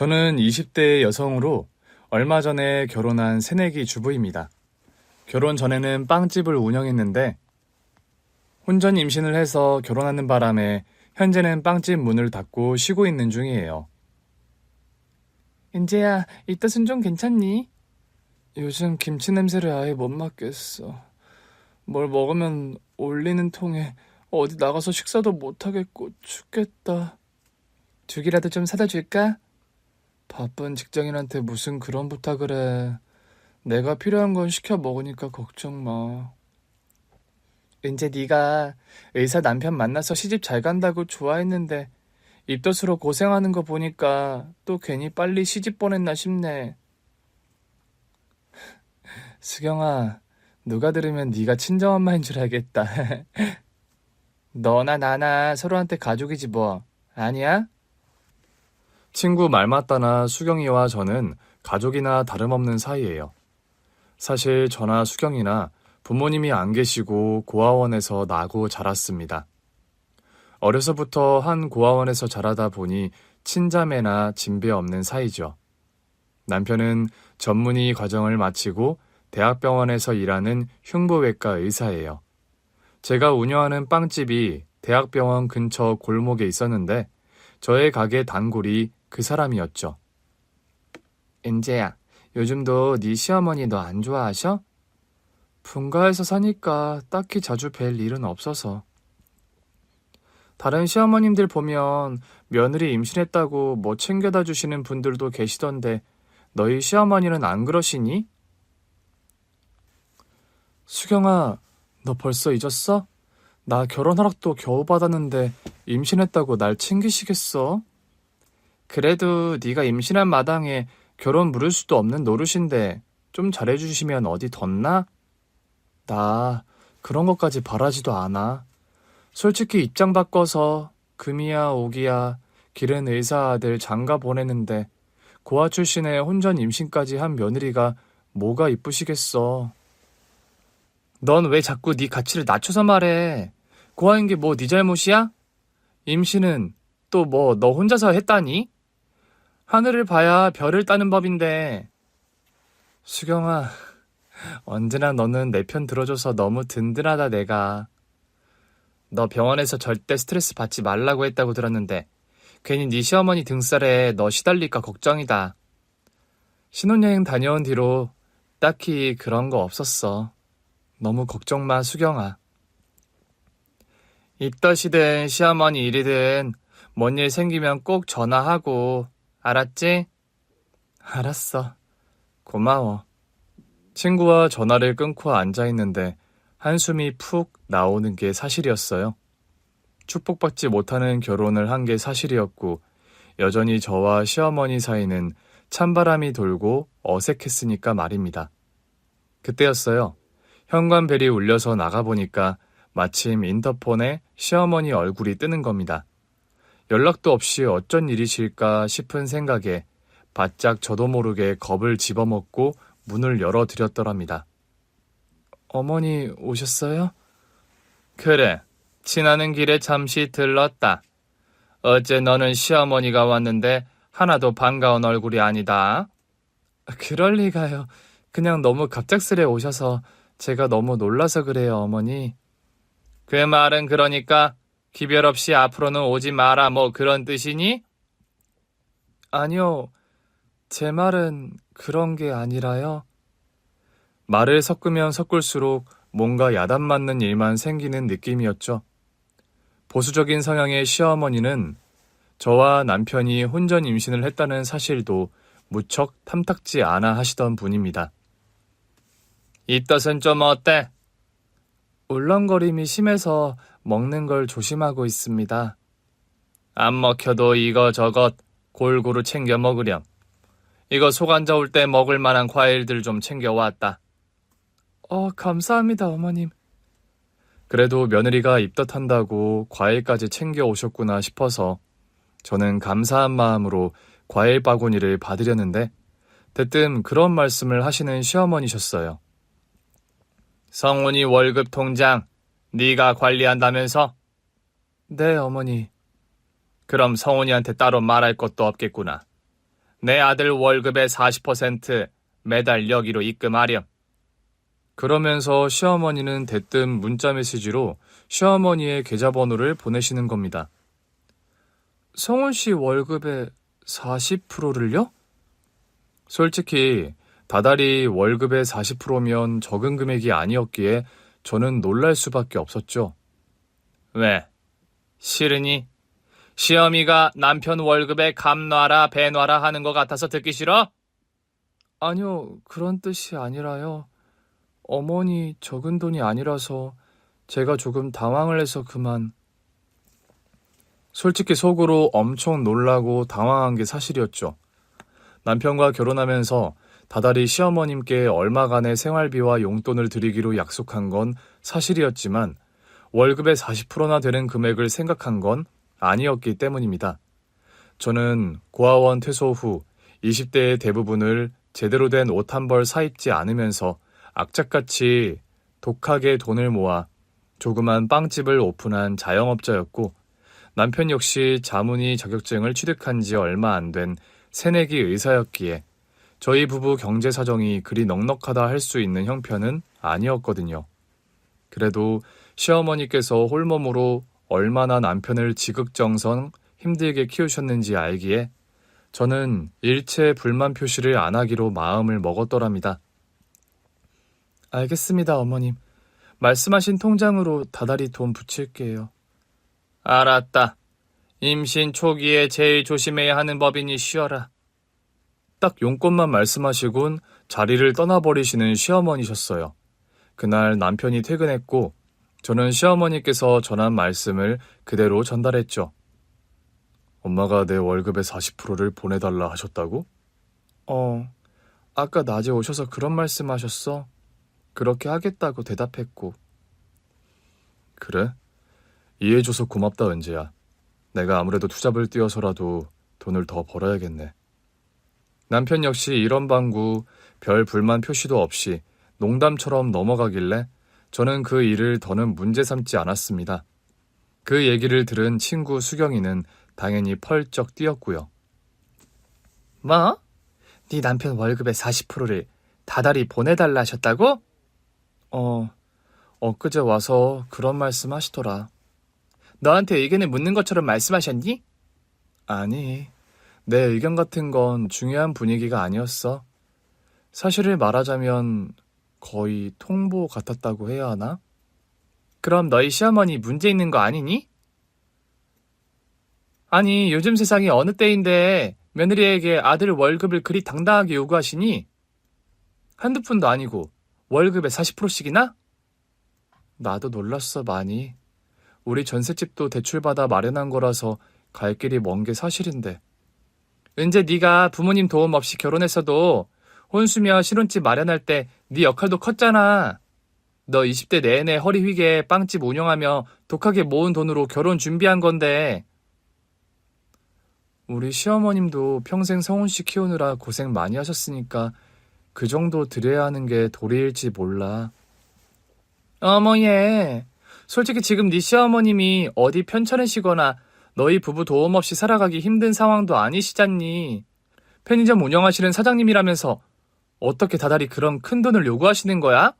저는 20대 여성으로 얼마 전에 결혼한 새내기 주부입니다. 결혼 전에는 빵집을 운영했는데 혼전 임신을 해서 결혼하는 바람에 현재는 빵집 문을 닫고 쉬고 있는 중이에요. 인재야, 이 탓은 좀 괜찮니? 요즘 김치 냄새를 아예 못 맡겠어. 뭘 먹으면 올리는 통에 어디 나가서 식사도 못하겠고 죽겠다. 죽이라도 좀 사다 줄까? 바쁜 직장인한테 무슨 그런 부탁을 해. 내가 필요한 건 시켜 먹으니까 걱정 마. 이제 네가 의사 남편 만나서 시집 잘 간다고 좋아했는데 입덧으로 고생하는 거 보니까 또 괜히 빨리 시집 보냈나 싶네. 수경아, 누가 들으면 네가 친정엄마인 줄 알겠다. 너나 나나 서로한테 가족이지 뭐. 아니야? 친구 말 맞다나 수경이와 저는 가족이나 다름없는 사이예요. 사실 저나 수경이나 부모님이 안 계시고 고아원에서 나고 자랐습니다. 어려서부터 한 고아원에서 자라다 보니 친자매나 진배 없는 사이죠. 남편은 전문의 과정을 마치고 대학병원에서 일하는 흉부외과 의사예요. 제가 운영하는 빵집이 대학병원 근처 골목에 있었는데 저의 가게 단골이 그 사람이었죠. 은재야, 요즘도 네 시어머니 너 안 좋아하셔? 분가해서 사니까 딱히 자주 뵐 일은 없어서. 다른 시어머님들 보면 며느리 임신했다고 뭐 챙겨다 주시는 분들도 계시던데 너희 시어머니는 안 그러시니? 수경아, 너 벌써 잊었어? 나 결혼 허락도 겨우 받았는데 임신했다고 날 챙기시겠어? 그래도 네가 임신한 마당에 결혼 물을 수도 없는 노릇인데 좀 잘해주시면 어디 덧나? 나 그런 것까지 바라지도 않아. 솔직히 입장 바꿔서 금이야 오기야 기른 의사 아들 장가 보내는데 고아 출신에 혼전 임신까지 한 며느리가 뭐가 이쁘시겠어. 넌 왜 자꾸 네 가치를 낮춰서 말해. 고아인 게 뭐 네 잘못이야? 임신은 또 뭐 너 혼자서 했다니? 하늘을 봐야 별을 따는 법인데. 수경아, 언제나 너는 내 편 들어줘서 너무 든든하다 내가. 너 병원에서 절대 스트레스 받지 말라고 했다고 들었는데 괜히 네 시어머니 등살에 너 시달릴까 걱정이다. 신혼여행 다녀온 뒤로 딱히 그런 거 없었어. 너무 걱정 마, 수경아. 입덧이든 시어머니 일이든 뭔 일 생기면 꼭 전화하고, 알았지? 알았어. 고마워. 친구와 전화를 끊고 앉아있는데 한숨이 푹 나오는 게 사실이었어요. 축복받지 못하는 결혼을 한 게 사실이었고 여전히 저와 시어머니 사이는 찬바람이 돌고 어색했으니까 말입니다. 그때였어요. 현관벨이 울려서 나가보니까 마침 인터폰에 시어머니 얼굴이 뜨는 겁니다. 연락도 없이 어쩐 일이실까 싶은 생각에 바짝 저도 모르게 겁을 집어먹고 문을 열어드렸더랍니다. 어머니 오셨어요? 그래, 지나는 길에 잠시 들렀다. 어째 너는 시어머니가 왔는데 하나도 반가운 얼굴이 아니다. 그럴 리가요. 그냥 너무 갑작스레 오셔서 제가 너무 놀라서 그래요, 어머니. 그 말은 그러니까 기별 없이 앞으로는 오지 마라 뭐 그런 뜻이니? 아니요, 제 말은 그런 게 아니라요. 말을 섞으면 섞을수록 뭔가 야단 맞는 일만 생기는 느낌이었죠. 보수적인 성향의 시어머니는 저와 남편이 혼전 임신을 했다는 사실도 무척 탐탁지 않아 하시던 분입니다. 이 뜻은 좀 어때? 울렁거림이 심해서 먹는 걸 조심하고 있습니다. 안 먹혀도 이거저것 골고루 챙겨 먹으렴. 이거 속 안 좋을 때 먹을 만한 과일들 좀 챙겨왔다. 감사합니다, 어머님. 그래도 며느리가 입덧한다고 과일까지 챙겨 오셨구나 싶어서 저는 감사한 마음으로 과일 바구니를 받으려는데 대뜸 그런 말씀을 하시는 시어머니셨어요. 성훈이 월급 통장 네가 관리한다면서? 네, 어머니. 그럼 성훈이한테 따로 말할 것도 없겠구나. 내 아들 월급의 40% 매달 여기로 입금하렴. 그러면서 시어머니는 대뜸 문자 메시지로 시어머니의 계좌번호를 보내시는 겁니다. 성훈 씨 월급의 40%를요? 솔직히 다달이 월급의 40%면 적은 금액이 아니었기에 저는 놀랄 수밖에 없었죠. 왜? 싫으니? 시어미가 남편 월급에 감 놔라 배 놔라 하는 것 같아서 듣기 싫어? 아니요, 그런 뜻이 아니라요. 어머니 적은 돈이 아니라서 제가 조금 당황을 해서 그만. 솔직히 속으로 엄청 놀라고 당황한 게 사실이었죠. 남편과 결혼하면서 다달이 시어머님께 얼마간의 생활비와 용돈을 드리기로 약속한 건 사실이었지만 월급의 40%나 되는 금액을 생각한 건 아니었기 때문입니다. 저는 고아원 퇴소 후 20대의 대부분을 제대로 된 옷 한 벌 사입지 않으면서 악착같이 독하게 돈을 모아 조그만 빵집을 오픈한 자영업자였고 남편 역시 자문의 자격증을 취득한 지 얼마 안 된 새내기 의사였기에 저희 부부 경제 사정이 그리 넉넉하다 할 수 있는 형편은 아니었거든요. 그래도 시어머니께서 홀몸으로 얼마나 남편을 지극정성 힘들게 키우셨는지 알기에 저는 일체 불만 표시를 안 하기로 마음을 먹었더랍니다. 알겠습니다, 어머님. 말씀하신 통장으로 다달이 돈 붙일게요. 알았다. 임신 초기에 제일 조심해야 하는 법이니 쉬어라. 딱 용건만 말씀하시곤 자리를 떠나버리시는 시어머니셨어요. 그날 남편이 퇴근했고 저는 시어머니께서 전한 말씀을 그대로 전달했죠. 엄마가 내 월급의 40%를 보내달라 하셨다고? 아까 낮에 오셔서 그런 말씀하셨어. 그렇게 하겠다고 대답했고. 그래? 이해해줘서 고맙다, 은재야. 내가 아무래도 투잡을 뛰어서라도 돈을 더 벌어야겠네. 남편 역시 이런 방구 별 불만 표시도 없이 농담처럼 넘어가길래 저는 그 일을 더는 문제 삼지 않았습니다. 그 얘기를 들은 친구 수경이는 당연히 펄쩍 뛰었고요. 뭐? 네 남편 월급의 40%를 다달이 보내달라 하셨다고? 엊그제 와서 그런 말씀 하시더라. 너한테 의견을 묻는 것처럼 말씀하셨니? 아니, 내 의견 같은 건 중요한 분위기가 아니었어. 사실을 말하자면 거의 통보 같았다고 해야 하나? 그럼 너희 시어머니 문제 있는 거 아니니? 아니, 요즘 세상이 어느 때인데 며느리에게 아들 월급을 그리 당당하게 요구하시니? 한두 푼도 아니고 월급의 40%씩이나? 나도 놀랐어, 많이. 우리 전셋집도 대출받아 마련한 거라서 갈 길이 먼 게 사실인데. 은재 네가 부모님 도움 없이 결혼했어도 혼수며 신혼집 마련할 때 네 역할도 컸잖아. 너 20대 내내 허리 휘게 빵집 운영하며 독하게 모은 돈으로 결혼 준비한 건데. 우리 시어머님도 평생 성훈 씨 키우느라 고생 많이 하셨으니까 그 정도 드려야 하는 게 도리일지 몰라. 어머 얘, 솔직히 지금 네 시어머님이 어디 편찮으시거나 너희 부부 도움 없이 살아가기 힘든 상황도 아니시잖니. 편의점 운영하시는 사장님이라면서 어떻게 다달이 그런 큰 돈을 요구하시는 거야?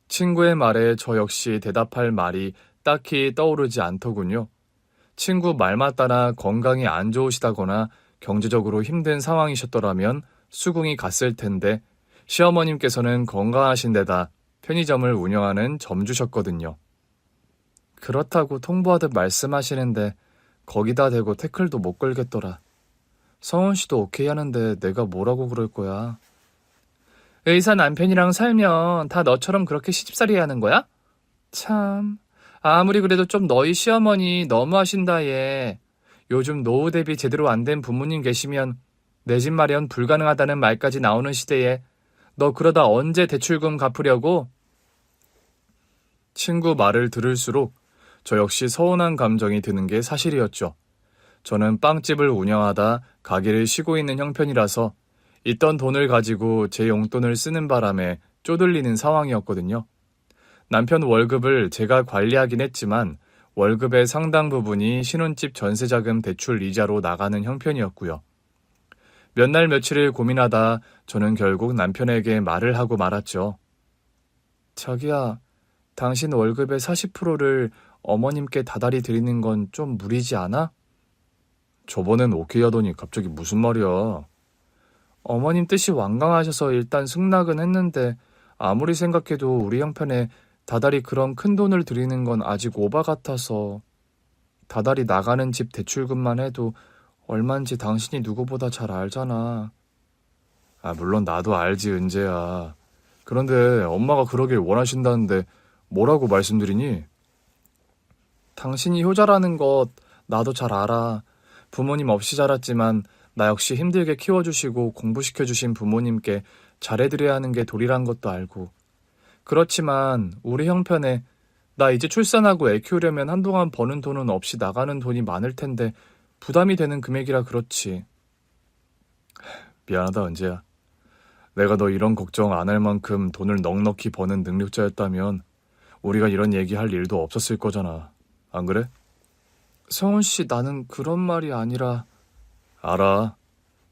친구의 말에 저 역시 대답할 말이 딱히 떠오르지 않더군요. 친구 말만 따라 건강이 안 좋으시다거나 경제적으로 힘든 상황이셨더라면 수긍이 갔을 텐데 시어머님께서는 건강하신 데다 편의점을 운영하는 점주셨거든요. 그렇다고 통보하듯 말씀하시는데 거기다 대고 태클도 못 걸겠더라. 성훈 씨도 오케이 하는데 내가 뭐라고 그럴 거야. 의사 남편이랑 살면 다 너처럼 그렇게 시집살이 하는 거야? 참, 아무리 그래도 좀 너희 시어머니 너무하신다 얘. 요즘 노후 대비 제대로 안 된 부모님 계시면 내 집 마련 불가능하다는 말까지 나오는 시대에 너 그러다 언제 대출금 갚으려고? 친구 말을 들을수록 저 역시 서운한 감정이 드는 게 사실이었죠. 저는 빵집을 운영하다 가게를 쉬고 있는 형편이라서 있던 돈을 가지고 제 용돈을 쓰는 바람에 쪼들리는 상황이었거든요. 남편 월급을 제가 관리하긴 했지만 월급의 상당 부분이 신혼집 전세자금 대출 이자로 나가는 형편이었고요. 몇 날 며칠을 고민하다 저는 결국 남편에게 말을 하고 말았죠. 자기야, 당신 월급의 40%를 어머님께 다달이 드리는 건 좀 무리지 않아? 저번엔 오케이 하더니 갑자기 무슨 말이야. 어머님 뜻이 완강하셔서 일단 승낙은 했는데 아무리 생각해도 우리 형편에 다달이 그런 큰 돈을 드리는 건 아직 오바 같아서. 다달이 나가는 집 대출금만 해도 얼만지 당신이 누구보다 잘 알잖아. 물론 나도 알지, 은재야. 그런데 엄마가 그러길 원하신다는데 뭐라고 말씀드리니? 당신이 효자라는 것 나도 잘 알아. 부모님 없이 자랐지만 나 역시 힘들게 키워주시고 공부시켜주신 부모님께 잘해드려야 하는 게 도리란 것도 알고. 그렇지만 우리 형편에 나 이제 출산하고 애 키우려면 한동안 버는 돈은 없이 나가는 돈이 많을 텐데 부담이 되는 금액이라 그렇지. 미안하다, 은재야. 내가 너 이런 걱정 안 할 만큼 돈을 넉넉히 버는 능력자였다면 우리가 이런 얘기할 일도 없었을 거잖아. 안 그래? 성훈 씨, 나는 그런 말이 아니라. 알아.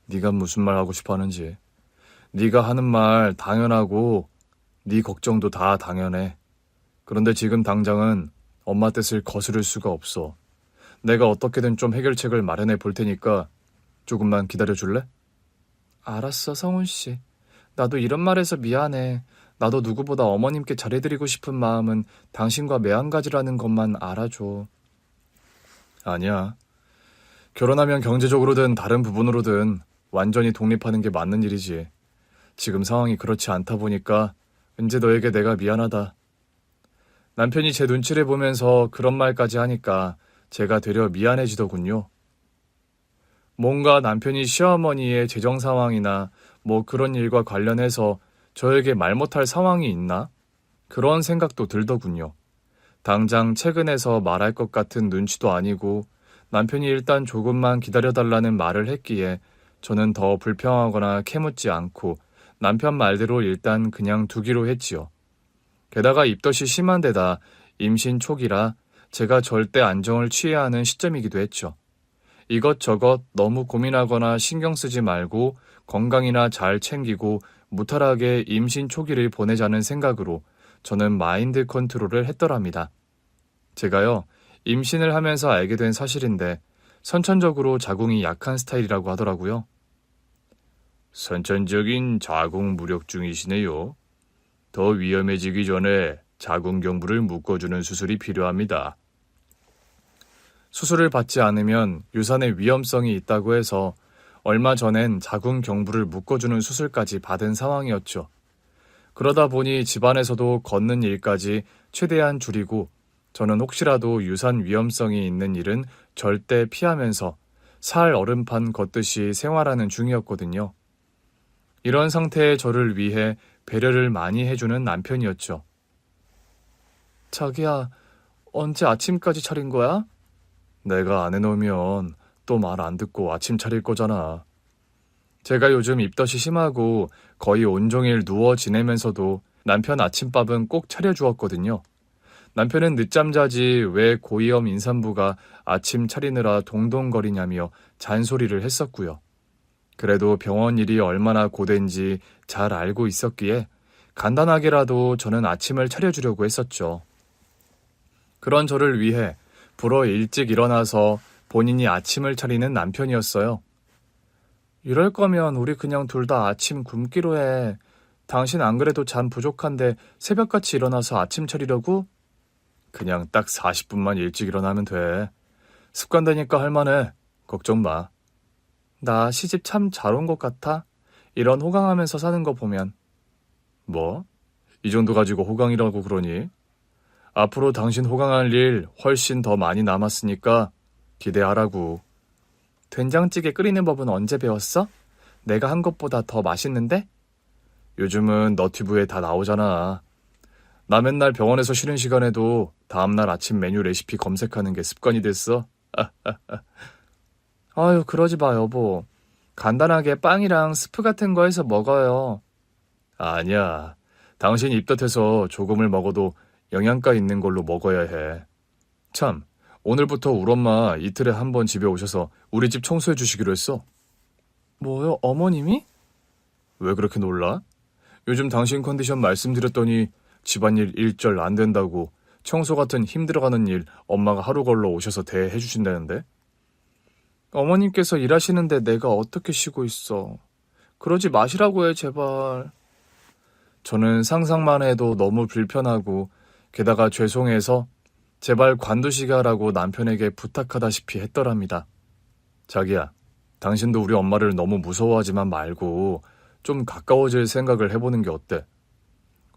네가 무슨 말 하고 싶어 하는지. 네가 하는 말 당연하고 네 걱정도 다 당연해. 그런데 지금 당장은 엄마 뜻을 거스를 수가 없어. 내가 어떻게든 좀 해결책을 마련해 볼 테니까 조금만 기다려줄래? 알았어, 성훈 씨. 나도 이런 말해서 미안해. 나도 누구보다 어머님께 잘해드리고 싶은 마음은 당신과 매한가지라는 것만 알아줘. 아니야. 결혼하면 경제적으로든 다른 부분으로든 완전히 독립하는 게 맞는 일이지. 지금 상황이 그렇지 않다 보니까 은재 너에게 내가 미안하다. 남편이 제 눈치를 보면서 그런 말까지 하니까 제가 되려 미안해지더군요. 뭔가 남편이 시어머니의 재정 상황이나 뭐 그런 일과 관련해서 저에게 말 못할 상황이 있나? 그런 생각도 들더군요. 당장 퇴근해서 말할 것 같은 눈치도 아니고 남편이 일단 조금만 기다려달라는 말을 했기에 저는 더 불평하거나 캐묻지 않고 남편 말대로 일단 그냥 두기로 했지요. 게다가 입덧이 심한 데다 임신 초기라 제가 절대 안정을 취해야 하는 시점이기도 했죠. 이것저것 너무 고민하거나 신경 쓰지 말고 건강이나 잘 챙기고 무탈하게 임신 초기를 보내자는 생각으로 저는 마인드 컨트롤을 했더랍니다. 제가요, 임신을 하면서 알게 된 사실인데 선천적으로 자궁이 약한 스타일이라고 하더라고요. 선천적인 자궁 무력증이시네요. 더 위험해지기 전에 자궁경부를 묶어주는 수술이 필요합니다. 수술을 받지 않으면 유산의 위험성이 있다고 해서 얼마 전엔 자궁경부를 묶어주는 수술까지 받은 상황이었죠. 그러다 보니 집안에서도 걷는 일까지 최대한 줄이고 저는 혹시라도 유산 위험성이 있는 일은 절대 피하면서 살 얼음판 걷듯이 생활하는 중이었거든요. 이런 상태의 저를 위해 배려를 많이 해주는 남편이었죠. 자기야, 언제 아침까지 차린 거야? 내가 안 해놓으면 또 말 안 듣고 아침 차릴 거잖아. 제가 요즘 입덧이 심하고 거의 온종일 누워 지내면서도 남편 아침밥은 꼭 차려주었거든요. 남편은 늦잠 자지 왜 고위험 임산부가 아침 차리느라 동동거리냐며 잔소리를 했었고요. 그래도 병원 일이 얼마나 고된지 잘 알고 있었기에 간단하게라도 저는 아침을 차려주려고 했었죠. 그런 저를 위해 불어 일찍 일어나서 본인이 아침을 차리는 남편이었어요. 이럴 거면 우리 그냥 둘 다 아침 굶기로 해. 당신 안 그래도 잠 부족한데 새벽같이 일어나서 아침 차리려고? 그냥 딱 40분만 일찍 일어나면 돼. 습관되니까 할만해. 걱정 마. 나 시집 참 잘 온 것 같아. 이런 호강하면서 사는 거 보면. 뭐? 이 정도 가지고 호강이라고 그러니? 앞으로 당신 호강할 일 훨씬 더 많이 남았으니까 기대하라고. 된장찌개 끓이는 법은 언제 배웠어? 내가 한 것보다 더 맛있는데? 요즘은 너튜브에 다 나오잖아. 나 맨날 병원에서 쉬는 시간에도 다음날 아침 메뉴 레시피 검색하는 게 습관이 됐어. 아유, 그러지 마, 여보. 간단하게 빵이랑 스프 같은 거 해서 먹어요. 아니야. 당신 입덧해서 조금을 먹어도 영양가 있는 걸로 먹어야 해. 참, 오늘부터 우리 엄마 이틀에 한 번 집에 오셔서 우리 집 청소해 주시기로 했어. 뭐요, 어머님이? 왜 그렇게 놀라? 요즘 당신 컨디션 말씀드렸더니 집안일 일절 안 된다고 청소 같은 힘들어가는 일 엄마가 하루 걸러 오셔서 대해 주신다는데? 어머님께서 일하시는데 내가 어떻게 쉬고 있어. 그러지 마시라고 해, 제발. 저는 상상만 해도 너무 불편하고 게다가 죄송해서 제발 관두시게 하라고 남편에게 부탁하다시피 했더랍니다. 자기야, 당신도 우리 엄마를 너무 무서워하지만 말고 좀 가까워질 생각을 해보는 게 어때?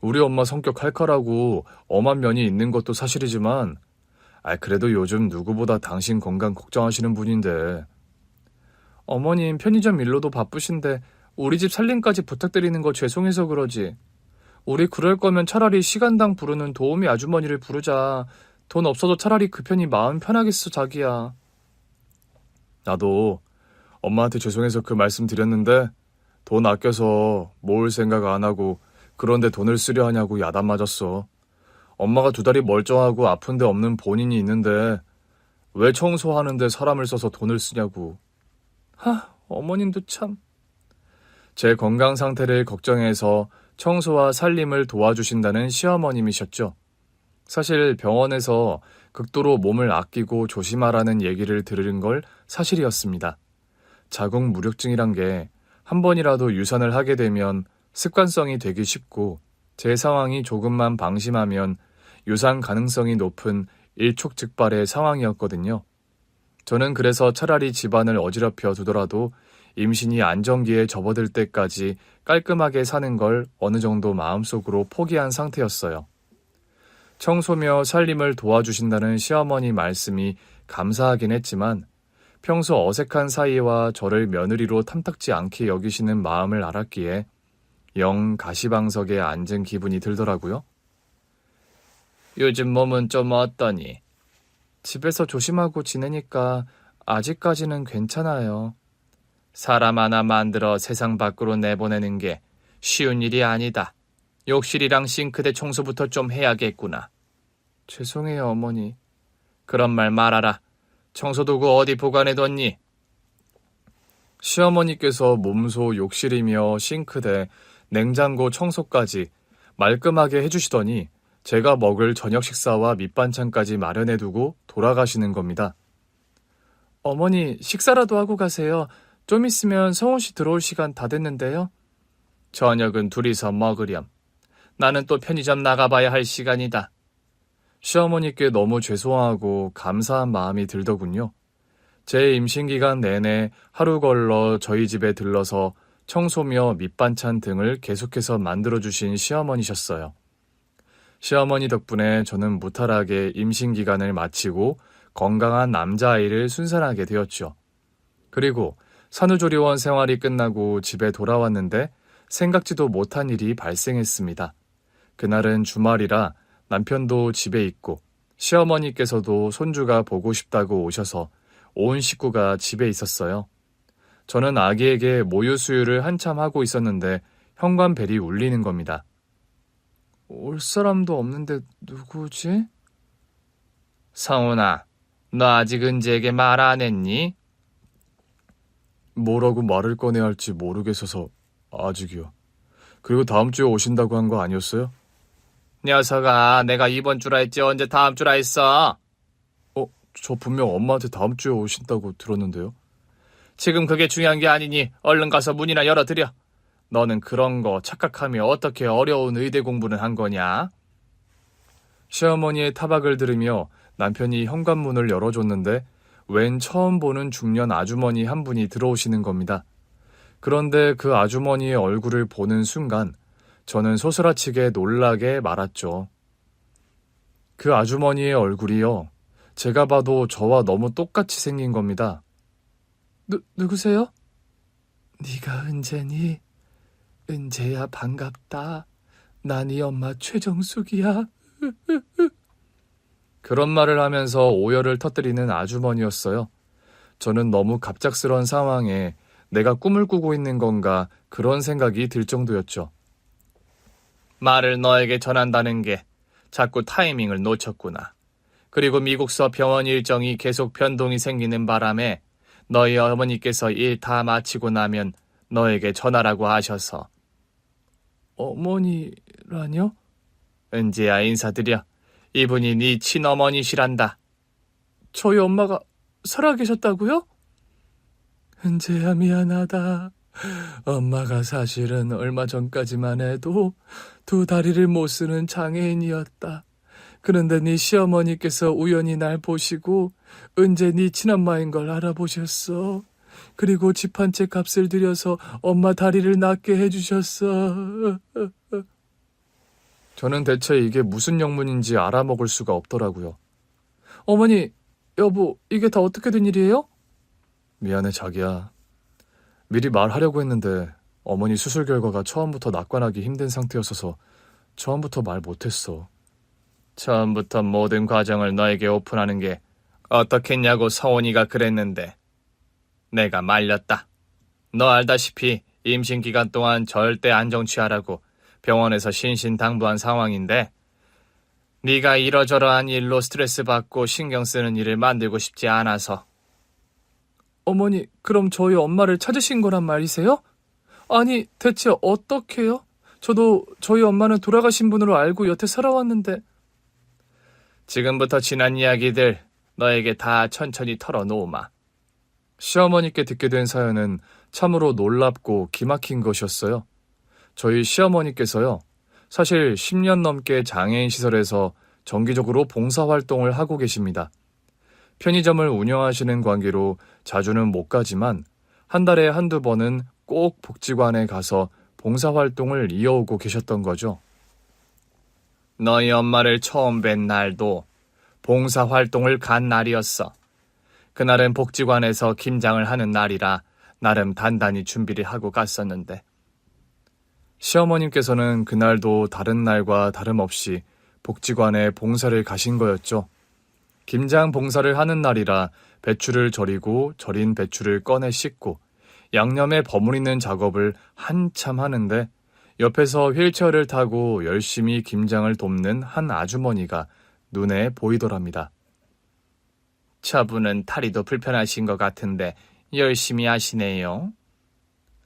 우리 엄마 성격 칼칼하고 엄한 면이 있는 것도 사실이지만 그래도 요즘 누구보다 당신 건강 걱정하시는 분인데. 어머님 편의점 일로도 바쁘신데 우리 집 살림까지 부탁드리는 거 죄송해서 그러지. 우리 그럴 거면 차라리 시간당 부르는 도우미 아주머니를 부르자. 돈 없어도 차라리 그 편이 마음 편하겠어, 자기야. 나도 엄마한테 죄송해서 그 말씀 드렸는데 돈 아껴서 모을 생각 안 하고 그런데 돈을 쓰려 하냐고 야단 맞았어. 엄마가 두 다리 멀쩡하고 아픈 데 없는 본인이 있는데 왜 청소하는데 사람을 써서 돈을 쓰냐고. 어머님도 참. 제 건강 상태를 걱정해서 청소와 살림을 도와주신다는 시어머님이셨죠. 사실 병원에서 극도로 몸을 아끼고 조심하라는 얘기를 들은 걸 사실이었습니다. 자궁무력증이란 게 한 번이라도 유산을 하게 되면 습관성이 되기 쉽고 제 상황이 조금만 방심하면 유산 가능성이 높은 일촉즉발의 상황이었거든요. 저는 그래서 차라리 집안을 어지럽혀 두더라도 임신이 안정기에 접어들 때까지 깔끔하게 사는 걸 어느 정도 마음속으로 포기한 상태였어요. 청소며 살림을 도와주신다는 시어머니 말씀이 감사하긴 했지만 평소 어색한 사이와 저를 며느리로 탐탁지 않게 여기시는 마음을 알았기에 영 가시방석에 앉은 기분이 들더라고요. 요즘 몸은 좀 어떠니? 집에서 조심하고 지내니까 아직까지는 괜찮아요. 사람 하나 만들어 세상 밖으로 내보내는 게 쉬운 일이 아니다. 욕실이랑 싱크대 청소부터 좀 해야겠구나. 죄송해요, 어머니. 그런 말 말아라. 청소도구 어디 보관해뒀니? 시어머니께서 몸소 욕실이며 싱크대, 냉장고 청소까지 말끔하게 해주시더니 제가 먹을 저녁 식사와 밑반찬까지 마련해두고 돌아가시는 겁니다. 어머니, 식사라도 하고 가세요. 좀 있으면 성훈 씨 들어올 시간 다 됐는데요. 저녁은 둘이서 먹으렴. 나는 또 편의점 나가봐야 할 시간이다. 시어머니께 너무 죄송하고 감사한 마음이 들더군요. 제 임신기간 내내 하루 걸러 저희 집에 들러서 청소며 밑반찬 등을 계속해서 만들어주신 시어머니셨어요. 시어머니 덕분에 저는 무탈하게 임신기간을 마치고 건강한 남자아이를 순산하게 되었죠. 그리고 산후조리원 생활이 끝나고 집에 돌아왔는데 생각지도 못한 일이 발생했습니다. 그날은 주말이라 남편도 집에 있고 시어머니께서도 손주가 보고 싶다고 오셔서 온 식구가 집에 있었어요. 저는 아기에게 모유 수유를 한참 하고 있었는데 현관벨이 울리는 겁니다. 올 사람도 없는데 누구지? 성훈아, 너 아직 은지에게 말 안 했니? 뭐라고 말을 꺼내야 할지 모르겠어서 아직이요. 그리고 다음 주에 오신다고 한 거 아니었어요? 녀석아, 내가 이번 주라 했지 언제 다음 주라 했어? 저 분명 엄마한테 다음 주에 오신다고 들었는데요. 지금 그게 중요한 게 아니니 얼른 가서 문이나 열어드려. 너는 그런 거 착각하며 어떻게 어려운 의대 공부는 한 거냐? 시어머니의 타박을 들으며 남편이 현관문을 열어줬는데 웬 처음 보는 중년 아주머니 한 분이 들어오시는 겁니다. 그런데 그 아주머니의 얼굴을 보는 순간 저는 소스라치게 놀라게 말았죠. 그 아주머니의 얼굴이요. 제가 봐도 저와 너무 똑같이 생긴 겁니다. 누구세요? 네가 은재니? 은재야, 반갑다. 난 네 엄마 최정숙이야. 그런 말을 하면서 오열을 터뜨리는 아주머니였어요. 저는 너무 갑작스러운 상황에 내가 꿈을 꾸고 있는 건가 그런 생각이 들 정도였죠. 말을 너에게 전한다는 게 자꾸 타이밍을 놓쳤구나. 그리고 미국서 병원 일정이 계속 변동이 생기는 바람에 너희 어머니께서 일 다 마치고 나면 너에게 전하라고 하셔서. 어머니라뇨? 은재야, 인사드려. 이분이 네 친어머니시란다. 저희 엄마가 살아계셨다고요? 은재야, 미안하다. 엄마가 사실은 얼마 전까지만 해도 두 다리를 못 쓰는 장애인이었다. 그런데 네 시어머니께서 우연히 날 보시고 은재 네 친엄마인 걸 알아보셨어. 그리고 집 한 채 값을 들여서 엄마 다리를 낫게 해주셨어. 저는 대체 이게 무슨 영문인지 알아먹을 수가 없더라고요. 어머니, 여보, 이게 다 어떻게 된 일이에요? 미안해, 자기야. 미리 말하려고 했는데 어머니 수술 결과가 처음부터 낙관하기 힘든 상태였어서 처음부터 말 못했어. 처음부터 모든 과정을 너에게 오픈하는 게 어떻겠냐고 서원이가 그랬는데 내가 말렸다. 너 알다시피 임신 기간 동안 절대 안정 취하라고 병원에서 신신당부한 상황인데 네가 이러저러한 일로 스트레스 받고 신경 쓰는 일을 만들고 싶지 않아서. 어머니, 그럼 저희 엄마를 찾으신 거란 말이세요? 아니, 대체 어떻게요? 저도 저희 엄마는 돌아가신 분으로 알고 여태 살아왔는데. 지금부터 지난 이야기들 너에게 다 천천히 털어놓으마. 시어머니께 듣게 된 사연은 참으로 놀랍고 기막힌 것이었어요. 저희 시어머니께서요, 사실 10년 넘게 장애인 시설에서 정기적으로 봉사활동을 하고 계십니다. 편의점을 운영하시는 관계로 자주는 못 가지만 한 달에 한두 번은 꼭 복지관에 가서 봉사활동을 이어오고 계셨던 거죠. 너희 엄마를 처음 뵌 날도 봉사활동을 간 날이었어. 그날은 복지관에서 김장을 하는 날이라 나름 단단히 준비를 하고 갔었는데 시어머님께서는 그날도 다른 날과 다름없이 복지관에 봉사를 가신 거였죠. 김장 봉사를 하는 날이라 배추를 절이고 절인 배추를 꺼내 씻고 양념에 버무리는 작업을 한참 하는데 옆에서 휠체어를 타고 열심히 김장을 돕는 한 아주머니가 눈에 보이더랍니다. 저분은 다리도 불편하신 것 같은데 열심히 하시네요.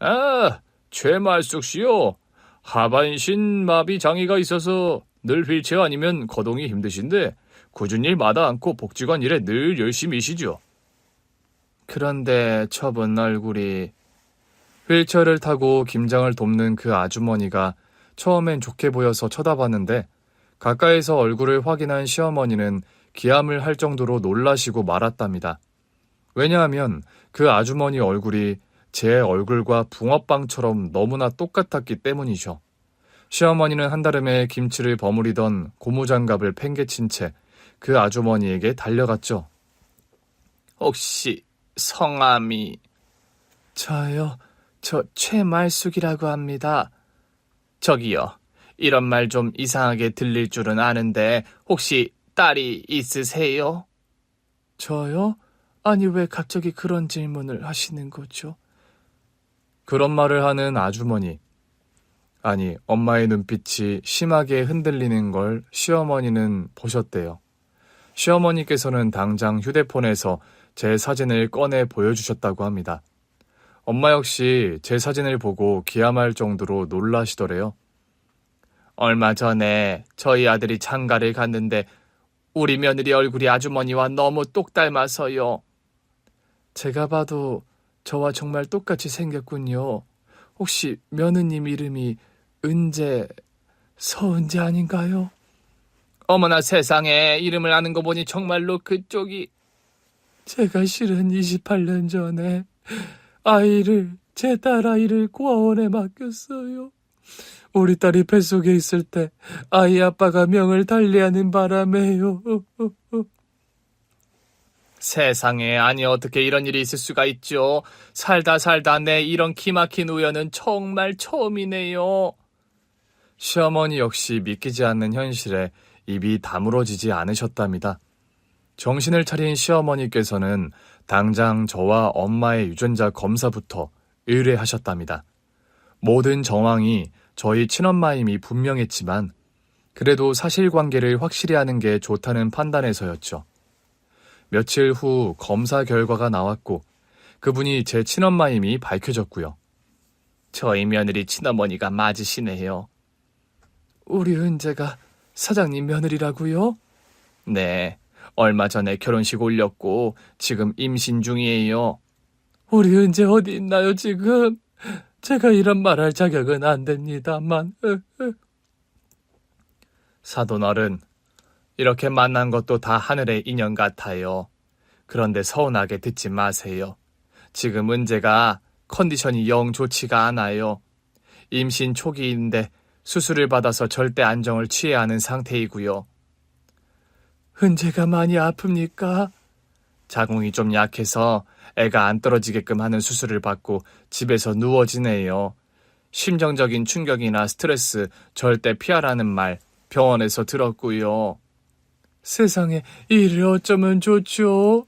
아, 최말숙 씨요. 하반신 마비 장애가 있어서 늘 휠체어 아니면 거동이 힘드신데 꾸준히 마다 않고 복지관 일에 늘 열심히시죠. 그런데 저분 얼굴이... 휠체어를 타고 김장을 돕는 그 아주머니가 처음엔 좋게 보여서 쳐다봤는데 가까이서 얼굴을 확인한 시어머니는 기함을 할 정도로 놀라시고 말았답니다. 왜냐하면 그 아주머니 얼굴이 제 얼굴과 붕어빵처럼 너무나 똑같았기 때문이죠. 시어머니는 한달음에 김치를 버무리던 고무장갑을 팽개친 채 그 아주머니에게 달려갔죠. 혹시 성함이... 저요, 저 최말숙이라고 합니다. 저기요, 이런 말 좀 이상하게 들릴 줄은 아는데 혹시 딸이 있으세요? 저요? 아니, 왜 갑자기 그런 질문을 하시는 거죠? 그런 말을 하는 아주머니. 아니, 엄마의 눈빛이 심하게 흔들리는 걸 시어머니는 보셨대요. 시어머니께서는 당장 휴대폰에서 제 사진을 꺼내 보여주셨다고 합니다. 엄마 역시 제 사진을 보고 기함할 정도로 놀라시더래요. 얼마 전에 저희 아들이 장가를 갔는데 우리 며느리 얼굴이 아주머니와 너무 똑 닮아서요. 제가 봐도 저와 정말 똑같이 생겼군요. 혹시 며느님 이름이 은재, 서은재 아닌가요? 어머나 세상에, 이름을 아는 거 보니 정말로 그쪽이... 제가 실은 28년 전에 제 딸아이를 고아원에 맡겼어요. 우리 딸이 뱃속에 있을 때 아이 아빠가 명을 달리하는 바람에요. 세상에, 아니 어떻게 이런 일이 있을 수가 있죠. 살다 내 이런 기막힌 우연은 정말 처음이네요. 시어머니 역시 믿기지 않는 현실에 입이 다물어지지 않으셨답니다. 정신을 차린 시어머니께서는 당장 저와 엄마의 유전자 검사부터 의뢰하셨답니다. 모든 정황이 저희 친엄마임이 분명했지만 그래도 사실관계를 확실히 하는 게 좋다는 판단에서였죠. 며칠 후 검사 결과가 나왔고 그분이 제 친엄마임이 밝혀졌고요. 저희 며느리 친어머니가 맞으시네요. 우리 은재가 사장님 며느리라고요? 네, 얼마 전에 결혼식 올렸고 지금 임신 중이에요. 우리 은재 어디 있나요, 지금? 제가 이런 말할 자격은 안 됩니다만. 사돈어른, 이렇게 만난 것도 다 하늘의 인연 같아요. 그런데 서운하게 듣지 마세요. 지금 은재가 컨디션이 영 좋지가 않아요. 임신 초기인데 수술을 받아서 절대 안정을 취해야 하는 상태이고요. 은재가 많이 아픕니까? 자궁이 좀 약해서 애가 안 떨어지게끔 하는 수술을 받고 집에서 누워 지내요. 심정적인 충격이나 스트레스 절대 피하라는 말 병원에서 들었고요. 세상에 이를 어쩌면 좋죠?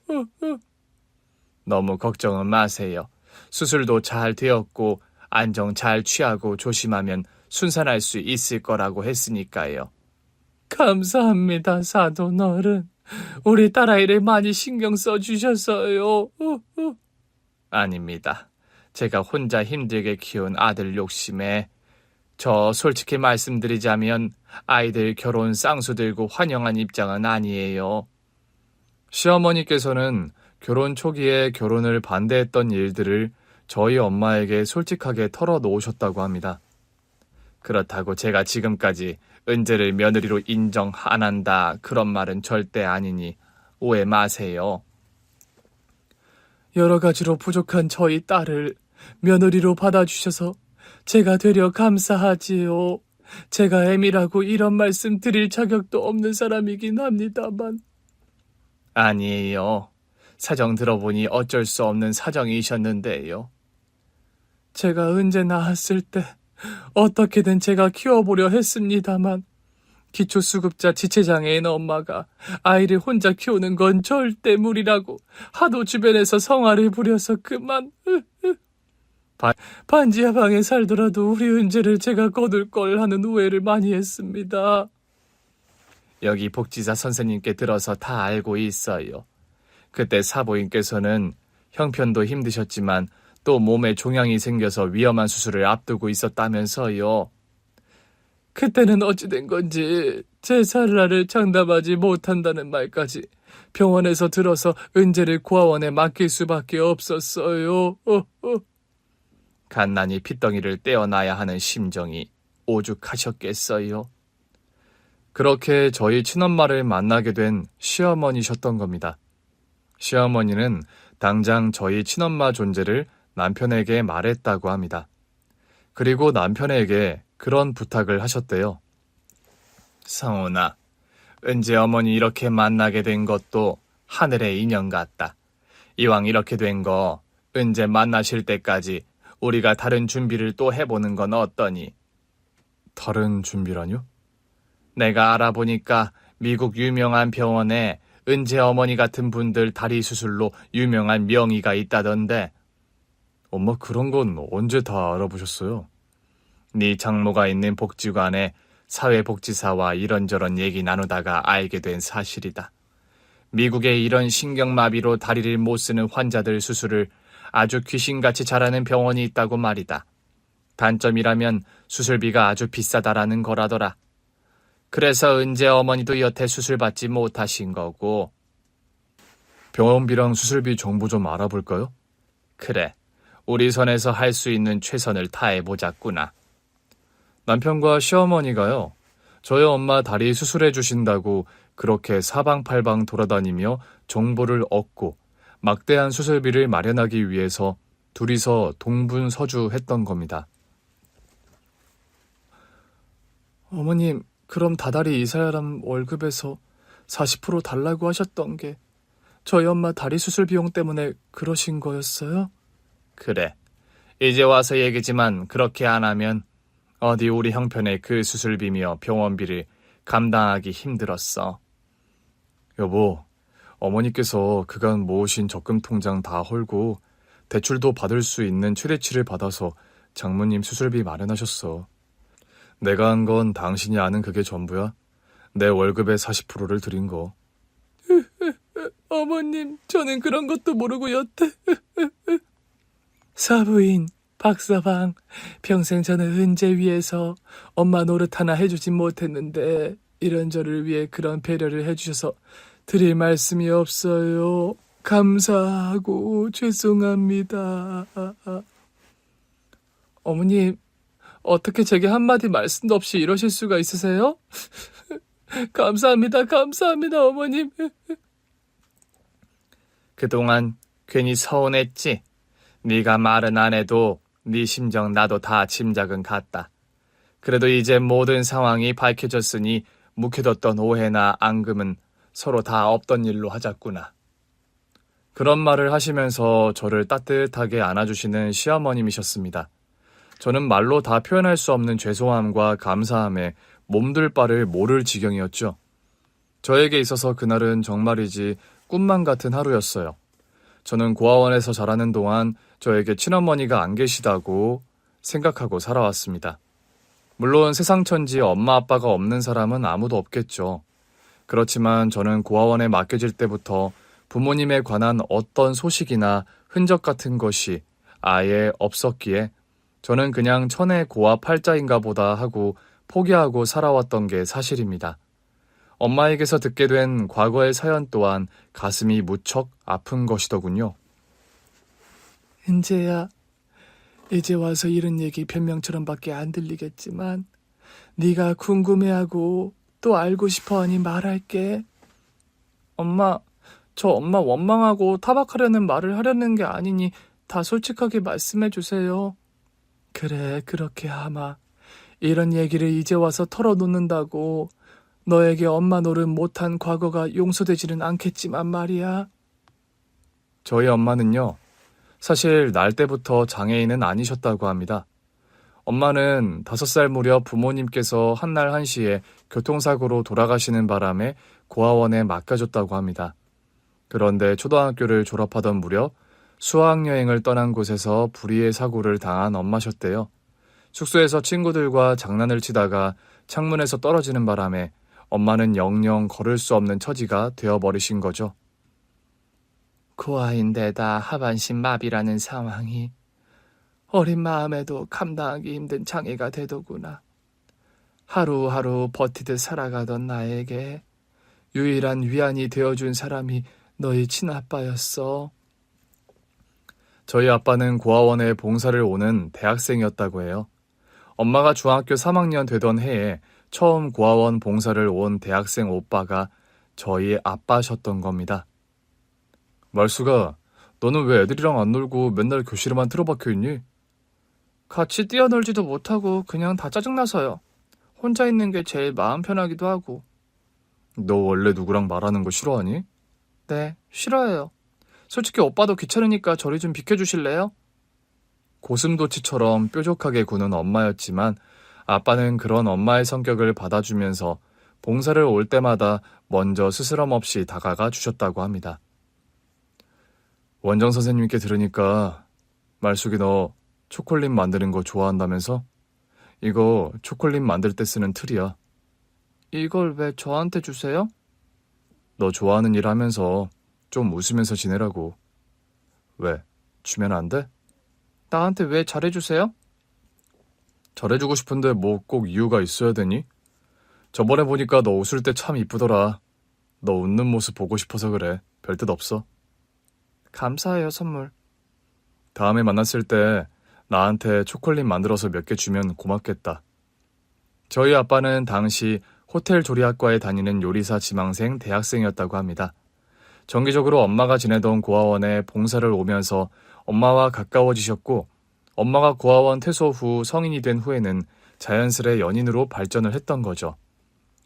너무 걱정은 마세요. 수술도 잘 되었고 안정 잘 취하고 조심하면 순산할 수 있을 거라고 했으니까요. 감사합니다, 사돈어른. 우리 딸아이를 많이 신경 써주셔서요. 아닙니다. 제가 혼자 힘들게 키운 아들 욕심에 저 솔직히 말씀드리자면 아이들 결혼 쌍수 들고 환영한 입장은 아니에요. 시어머니께서는 결혼 초기에 결혼을 반대했던 일들을 저희 엄마에게 솔직하게 털어놓으셨다고 합니다. 그렇다고 제가 지금까지 은재를 며느리로 인정 안 한다 그런 말은 절대 아니니 오해 마세요. 여러 가지로 부족한 저희 딸을 며느리로 받아주셔서 제가 되려 감사하지요. 제가 애미라고 이런 말씀 드릴 자격도 없는 사람이긴 합니다만. 아니에요. 사정 들어보니 어쩔 수 없는 사정이셨는데요. 제가 은재 낳았을 때 어떻게든 제가 키워보려 했습니다만 기초수급자 지체장애인 엄마가 아이를 혼자 키우는 건 절대 무리라고 하도 주변에서 성화를 부려서 그만. 반지하 방에 살더라도 우리 은재를 제가 거둘 걸 하는 오해를 많이 했습니다. 여기 복지사 선생님께 들어서 다 알고 있어요. 그때 사부인께서는 형편도 힘드셨지만 또 몸에 종양이 생겨서 위험한 수술을 앞두고 있었다면서요. 그때는 어찌 된 건지 제 살라를 장담하지 못한다는 말까지 병원에서 들어서 은재를 고아원에 맡길 수밖에 없었어요. 갓난이 핏덩이를 떼어놔야 하는 심정이 오죽하셨겠어요. 그렇게 저희 친엄마를 만나게 된 시어머니셨던 겁니다. 시어머니는 당장 저희 친엄마 존재를 남편에게 말했다고 합니다. 그리고 남편에게 그런 부탁을 하셨대요. 성훈아, 은재 어머니 이렇게 만나게 된 것도 하늘의 인연 같다. 이왕 이렇게 된 거 은재 만나실 때까지 우리가 다른 준비를 또 해보는 건 어떠니? 다른 준비라뇨? 내가 알아보니까 미국 유명한 병원에 은재 어머니 같은 분들 다리 수술로 유명한 명의가 있다던데. 엄마 그런 건 언제 다 알아보셨어요? 네 장모가 있는 복지관에 사회복지사와 이런저런 얘기 나누다가 알게 된 사실이다. 미국에 이런 신경마비로 다리를 못 쓰는 환자들 수술을 아주 귀신같이 잘하는 병원이 있다고 말이다. 단점이라면 수술비가 아주 비싸다라는 거라더라. 그래서 은재 어머니도 여태 수술받지 못하신 거고. 병원비랑 수술비 정보 좀 알아볼까요? 그래, 우리 선에서 할 수 있는 최선을 다해보자꾸나. 남편과 시어머니가요, 저희 엄마 다리 수술해 주신다고 그렇게 사방팔방 돌아다니며 정보를 얻고 막대한 수술비를 마련하기 위해서 둘이서 동분서주했던 겁니다. 어머님, 그럼 다달이 이 사람 월급에서 40% 달라고 하셨던 게 저희 엄마 다리 수술 비용 때문에 그러신 거였어요? 그래, 이제 와서 얘기지만 그렇게 안 하면 어디 우리 형편의 그 수술비며 병원비를 감당하기 힘들었어. 여보, 어머니께서 그간 모으신 적금 통장 다 헐고 대출도 받을 수 있는 최대치를 받아서 장모님 수술비 마련하셨어. 내가 한 건 당신이 아는 그게 전부야. 내 월급의 40%를 드린 거. 어머님, 저는 그런 것도 모르고 여태. 사부인, 박서방, 평생 저는 은재 위해서 엄마 노릇 하나 해주진 못했는데 이런 저를 위해 그런 배려를 해주셔서 드릴 말씀이 없어요. 감사하고 죄송합니다. 어머님, 어떻게 제게 한마디 말씀도 없이 이러실 수가 있으세요? 감사합니다, 감사합니다, 어머님. 그동안 괜히 서운했지? 네가 말은 안 해도 네 심정 나도 다 짐작은 갔다. 그래도 이제 모든 상황이 밝혀졌으니 묵혀뒀던 오해나 앙금은 서로 다 없던 일로 하자꾸나. 그런 말을 하시면서 저를 따뜻하게 안아주시는 시어머님이셨습니다. 저는 말로 다 표현할 수 없는 죄송함과 감사함에 몸둘 바를 모를 지경이었죠. 저에게 있어서 그날은 정말이지 꿈만 같은 하루였어요. 저는 고아원에서 자라는 동안 저에게 친어머니가 안 계시다고 생각하고 살아왔습니다. 물론 세상 천지 엄마 아빠가 없는 사람은 아무도 없겠죠. 그렇지만 저는 고아원에 맡겨질 때부터 부모님에 관한 어떤 소식이나 흔적 같은 것이 아예 없었기에 저는 그냥 천의 고아 팔자인가 보다 하고 포기하고 살아왔던 게 사실입니다. 엄마에게서 듣게 된 과거의 사연 또한 가슴이 무척 아픈 것이더군요. 은재야, 이제 와서 이런 얘기 변명처럼밖에 안 들리겠지만 네가 궁금해하고 또 알고 싶어하니 말할게. 엄마, 저 엄마 원망하고 타박하려는 말을 하려는 게 아니니 다 솔직하게 말씀해 주세요. 그래, 그렇게 하마. 이런 얘기를 이제 와서 털어놓는다고 너에게 엄마 노릇 못한 과거가 용서되지는 않겠지만 말이야. 저희 엄마는요, 사실 날 때부터 장애인은 아니셨다고 합니다. 엄마는 5살 무렵 부모님께서 한날 한시에 교통사고로 돌아가시는 바람에 고아원에 맡겨졌다고 합니다. 그런데 초등학교를 졸업하던 무렵 수학여행을 떠난 곳에서 불의의 사고를 당한 엄마셨대요. 숙소에서 친구들과 장난을 치다가 창문에서 떨어지는 바람에 엄마는 영영 걸을 수 없는 처지가 되어버리신 거죠. 고아인데다 하반신 마비라는 상황이 어린 마음에도 감당하기 힘든 장애가 되더구나. 하루하루 버티듯 살아가던 나에게 유일한 위안이 되어준 사람이 너희 친아빠였어. 저희 아빠는 고아원에 봉사를 오는 대학생이었다고 해요. 엄마가 중학교 3학년 되던 해에 처음 고아원 봉사를 온 대학생 오빠가 저희 아빠셨던 겁니다. 말수가, 너는 왜 애들이랑 안 놀고 맨날 교실에만 틀어박혀 있니? 같이 뛰어놀지도 못하고 그냥 다 짜증나서요. 혼자 있는 게 제일 마음 편하기도 하고. 너 원래 누구랑 말하는 거 싫어하니? 네, 싫어해요. 솔직히 오빠도 귀찮으니까 저리 좀 비켜주실래요? 고슴도치처럼 뾰족하게 구는 엄마였지만 아빠는 그런 엄마의 성격을 받아주면서 봉사를 올 때마다 먼저 스스럼 없이 다가가 주셨다고 합니다. 원장 선생님께 들으니까 말숙이 너 초콜릿 만드는 거 좋아한다면서? 이거 초콜릿 만들 때 쓰는 틀이야. 이걸 왜 저한테 주세요? 너 좋아하는 일 하면서 좀 웃으면서 지내라고. 왜? 주면 안 돼? 나한테 왜 잘해주세요? 잘해주고 싶은데 뭐 꼭 이유가 있어야 되니? 저번에 보니까 너 웃을 때 참 이쁘더라. 너 웃는 모습 보고 싶어서 그래. 별뜻 없어. 감사해요, 선물. 다음에 만났을 때 나한테 초콜릿 만들어서 몇 개 주면 고맙겠다. 저희 아빠는 당시 호텔 조리학과에 다니는 요리사 지망생 대학생이었다고 합니다. 정기적으로 엄마가 지내던 고아원에 봉사를 오면서 엄마와 가까워지셨고, 엄마가 고아원 퇴소 후 성인이 된 후에는 자연스레 연인으로 발전을 했던 거죠.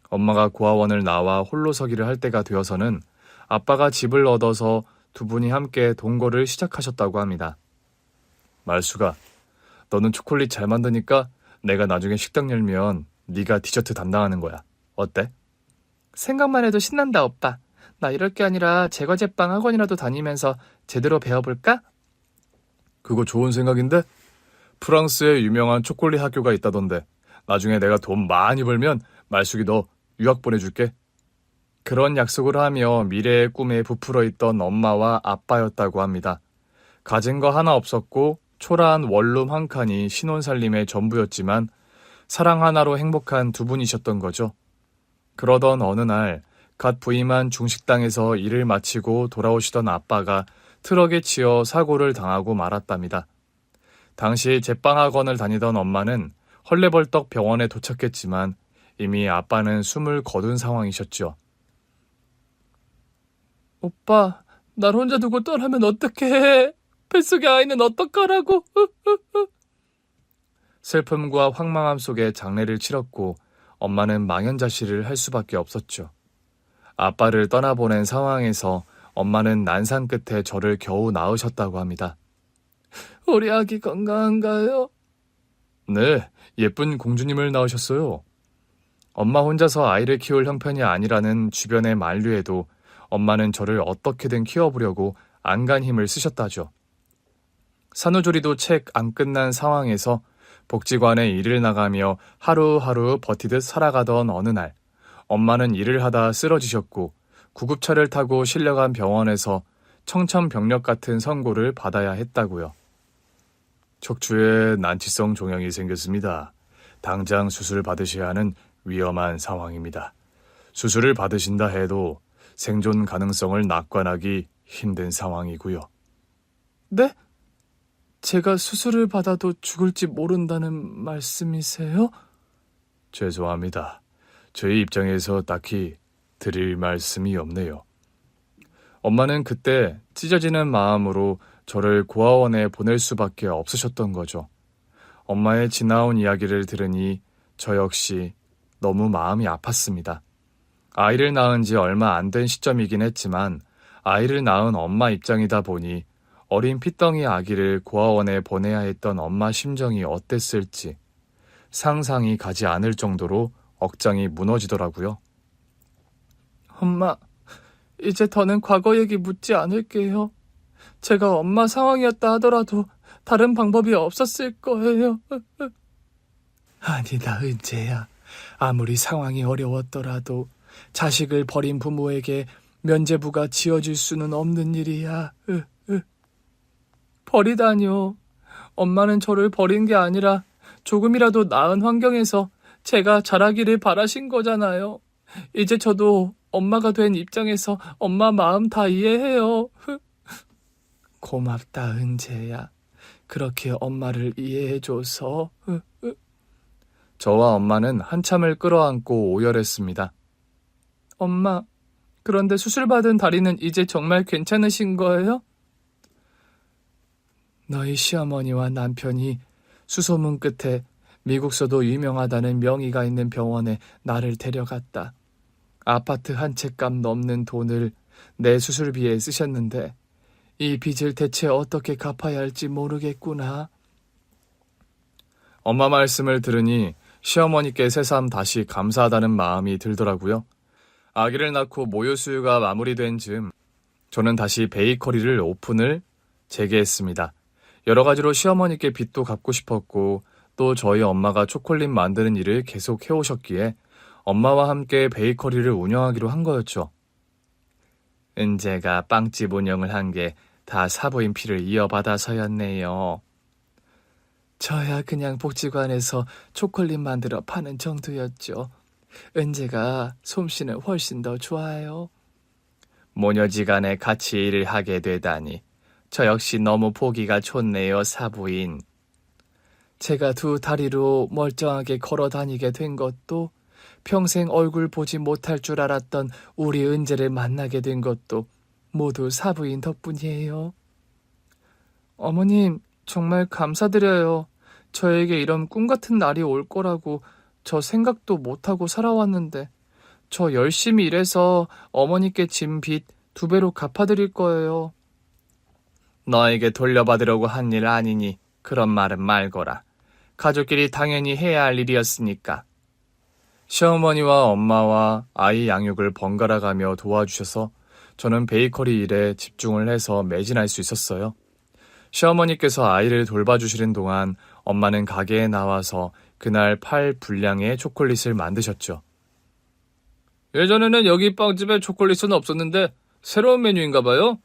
엄마가 고아원을 나와 홀로서기를 할 때가 되어서는 아빠가 집을 얻어서 두 분이 함께 동거를 시작하셨다고 합니다. 말수가, 너는 초콜릿 잘 만드니까 내가 나중에 식당 열면 네가 디저트 담당하는 거야. 어때? 생각만 해도 신난다, 오빠. 나 이럴 게 아니라 제과제빵 학원이라도 다니면서 제대로 배워볼까? 그거 좋은 생각인데? 프랑스에 유명한 초콜릿 학교가 있다던데 나중에 내가 돈 많이 벌면 말숙이 너 유학 보내줄게. 그런 약속을 하며 미래의 꿈에 부풀어 있던 엄마와 아빠였다고 합니다. 가진 거 하나 없었고 초라한 원룸 한 칸이 신혼살림의 전부였지만 사랑 하나로 행복한 두 분이셨던 거죠. 그러던 어느 날 갓 부임한 중식당에서 일을 마치고 돌아오시던 아빠가 트럭에 치여 사고를 당하고 말았답니다. 당시 제빵학원을 다니던 엄마는 헐레벌떡 병원에 도착했지만 이미 아빠는 숨을 거둔 상황이셨죠. 오빠, 날 혼자 두고 떠나면 어떡해? 뱃속의 아이는 어떡하라고? 슬픔과 황망함 속에 장례를 치렀고 엄마는 망연자실을 할 수밖에 없었죠. 아빠를 떠나보낸 상황에서 엄마는 난상 끝에 저를 겨우 낳으셨다고 합니다. 우리 아기 건강한가요? 네, 예쁜 공주님을 낳으셨어요. 엄마 혼자서 아이를 키울 형편이 아니라는 주변의 만류에도 엄마는 저를 어떻게든 키워보려고 안간 힘을 쓰셨다죠. 산후조리도 책 안 끝난 상황에서 복지관에 일을 나가며 하루하루 버티듯 살아가던 어느 날 엄마는 일을 하다 쓰러지셨고 구급차를 타고 실려간 병원에서 청천벽력 같은 선고를 받아야 했다고요. 척추에 난치성 종양이 생겼습니다. 당장 수술 받으셔야 하는 위험한 상황입니다. 수술을 받으신다 해도 생존 가능성을 낙관하기 힘든 상황이고요. 네? 제가 수술을 받아도 죽을지 모른다는 말씀이세요? 죄송합니다. 저희 입장에서 딱히 드릴 말씀이 없네요. 엄마는 그때 찢어지는 마음으로 저를 고아원에 보낼 수밖에 없으셨던 거죠. 엄마의 지나온 이야기를 들으니 저 역시 너무 마음이 아팠습니다. 아이를 낳은 지 얼마 안 된 시점이긴 했지만 아이를 낳은 엄마 입장이다 보니 어린 핏덩이 아기를 고아원에 보내야 했던 엄마 심정이 어땠을지 상상이 가지 않을 정도로 억장이 무너지더라고요. 엄마, 이제 더는 과거 얘기 묻지 않을게요. 제가 엄마 상황이었다 하더라도 다른 방법이 없었을 거예요. 아니다, 은재야. 아무리 상황이 어려웠더라도 자식을 버린 부모에게 면죄부가 지어줄 수는 없는 일이야. 버리다뇨. 엄마는 저를 버린 게 아니라 조금이라도 나은 환경에서 제가 자라기를 바라신 거잖아요. 이제 저도 엄마가 된 입장에서 엄마 마음 다 이해해요. 고맙다, 은재야. 그렇게 엄마를 이해해줘서. 저와 엄마는 한참을 끌어안고 오열했습니다. 엄마, 그런데 수술받은 다리는 이제 정말 괜찮으신 거예요? 너희 시어머니와 남편이 수소문 끝에 미국서도 유명하다는 명의가 있는 병원에 나를 데려갔다. 아파트 한 채 값 넘는 돈을 내 수술비에 쓰셨는데 이 빚을 대체 어떻게 갚아야 할지 모르겠구나. 엄마 말씀을 들으니 시어머니께 새삼 다시 감사하다는 마음이 들더라고요. 아기를 낳고 모유 수유가 마무리된 즈음 저는 다시 베이커리를 오픈을 재개했습니다. 여러 가지로 시어머니께 빚도 갚고 싶었고 또 저희 엄마가 초콜릿 만드는 일을 계속 해오셨기에 엄마와 함께 베이커리를 운영하기로 한 거였죠. 은재가 빵집 운영을 한 게 다 사부인 피를 이어받아서였네요. 저야 그냥 복지관에서 초콜릿 만들어 파는 정도였죠. 은재가 솜씨는 훨씬 더 좋아요. 모녀지간에 같이 일을 하게 되다니 저 역시 너무 보기가 좋네요, 사부인. 제가 두 다리로 멀쩡하게 걸어 다니게 된 것도 평생 얼굴 보지 못할 줄 알았던 우리 은재를 만나게 된 것도 모두 사부인 덕분이에요. 어머님, 정말 감사드려요. 저에게 이런 꿈 같은 날이 올 거라고 저 생각도 못하고 살아왔는데 저 열심히 일해서 어머니께 진 빚 2배로 갚아드릴 거예요. 너에게 돌려받으려고 한 일 아니니 그런 말은 말거라. 가족끼리 당연히 해야 할 일이었으니까. 시어머니와 엄마와 아이 양육을 번갈아 가며 도와주셔서 저는 베이커리 일에 집중을 해서 매진할 수 있었어요. 시어머니께서 아이를 돌봐주시는 동안 엄마는 가게에 나와서 그날 팔 분량의 초콜릿을 만드셨죠. 예전에는 여기 빵집에 초콜릿은 없었는데 새로운 메뉴인가 봐요?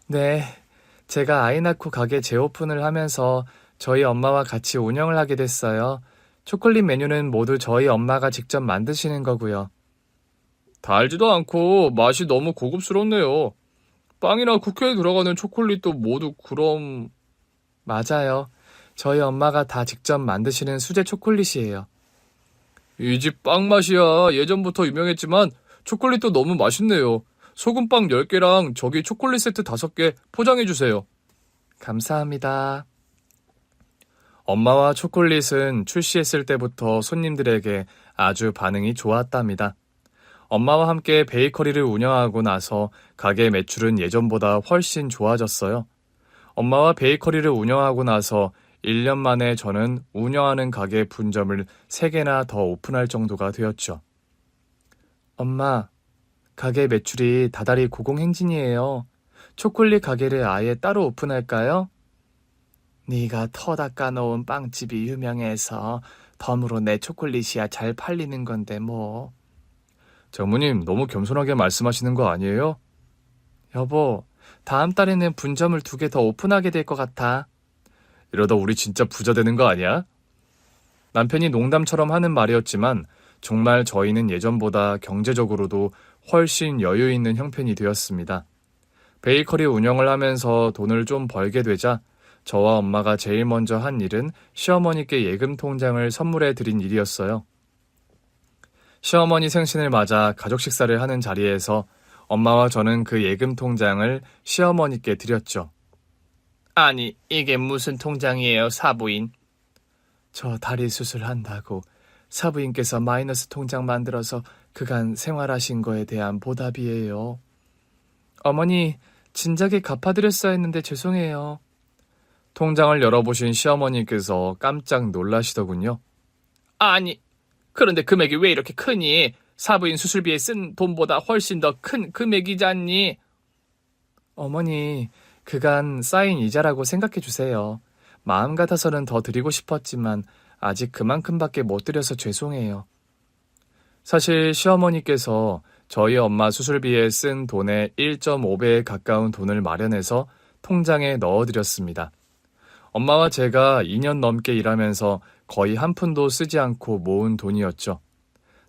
네, 제가 아이 낳고 가게 재오픈을 하면서 저희 엄마와 같이 운영을 하게 됐어요. 초콜릿 메뉴는 모두 저희 엄마가 직접 만드시는 거고요. 달지도 않고 맛이 너무 고급스럽네요. 빵이나 쿠키에 들어가는 초콜릿도 모두 그럼... 맞아요. 저희 엄마가 다 직접 만드시는 수제 초콜릿이에요. 이 집 빵 맛이야. 예전부터 유명했지만 초콜릿도 너무 맛있네요. 소금빵 10개랑 저기 초콜릿 세트 5개 포장해주세요. 감사합니다. 엄마와 초콜릿은 출시했을 때부터 손님들에게 아주 반응이 좋았답니다. 엄마와 함께 베이커리를 운영하고 나서 가게 매출은 예전보다 훨씬 좋아졌어요. 엄마와 베이커리를 운영하고 나서 1년 만에 저는 운영하는 가게 분점을 3개나 더 오픈할 정도가 되었죠. 엄마, 가게 매출이 다달이 고공행진이에요. 초콜릿 가게를 아예 따로 오픈할까요? 네가 터 닦아놓은 빵집이 유명해서 덤으로 내 초콜릿이야 잘 팔리는 건데 뭐. 장모님 너무 겸손하게 말씀하시는 거 아니에요? 여보, 다음 달에는 분점을 2개 더 오픈하게 될 것 같아. 이러다 우리 진짜 부자 되는 거 아니야? 남편이 농담처럼 하는 말이었지만 정말 저희는 예전보다 경제적으로도 훨씬 여유 있는 형편이 되었습니다. 베이커리 운영을 하면서 돈을 좀 벌게 되자 저와 엄마가 제일 먼저 한 일은 시어머니께 예금 통장을 선물해 드린 일이었어요. 시어머니 생신을 맞아 가족 식사를 하는 자리에서 엄마와 저는 그 예금 통장을 시어머니께 드렸죠. 아니, 이게 무슨 통장이에요, 사부인? 저 다리 수술한다고 사부인께서 마이너스 통장 만들어서 그간 생활하신 거에 대한 보답이에요. 어머니, 진작에 갚아드렸어야 했는데 죄송해요. 통장을 열어보신 시어머니께서 깜짝 놀라시더군요. 아니, 그런데 금액이 왜 이렇게 크니? 사부인 수술비에 쓴 돈보다 훨씬 더 큰 금액이잖니? 어머니, 그간 쌓인 이자라고 생각해 주세요. 마음 같아서는 더 드리고 싶었지만 아직 그만큼밖에 못 드려서 죄송해요. 사실 시어머니께서 저희 엄마 수술비에 쓴 돈의 1.5배에 가까운 돈을 마련해서 통장에 넣어드렸습니다. 엄마와 제가 2년 넘게 일하면서 거의 한 푼도 쓰지 않고 모은 돈이었죠.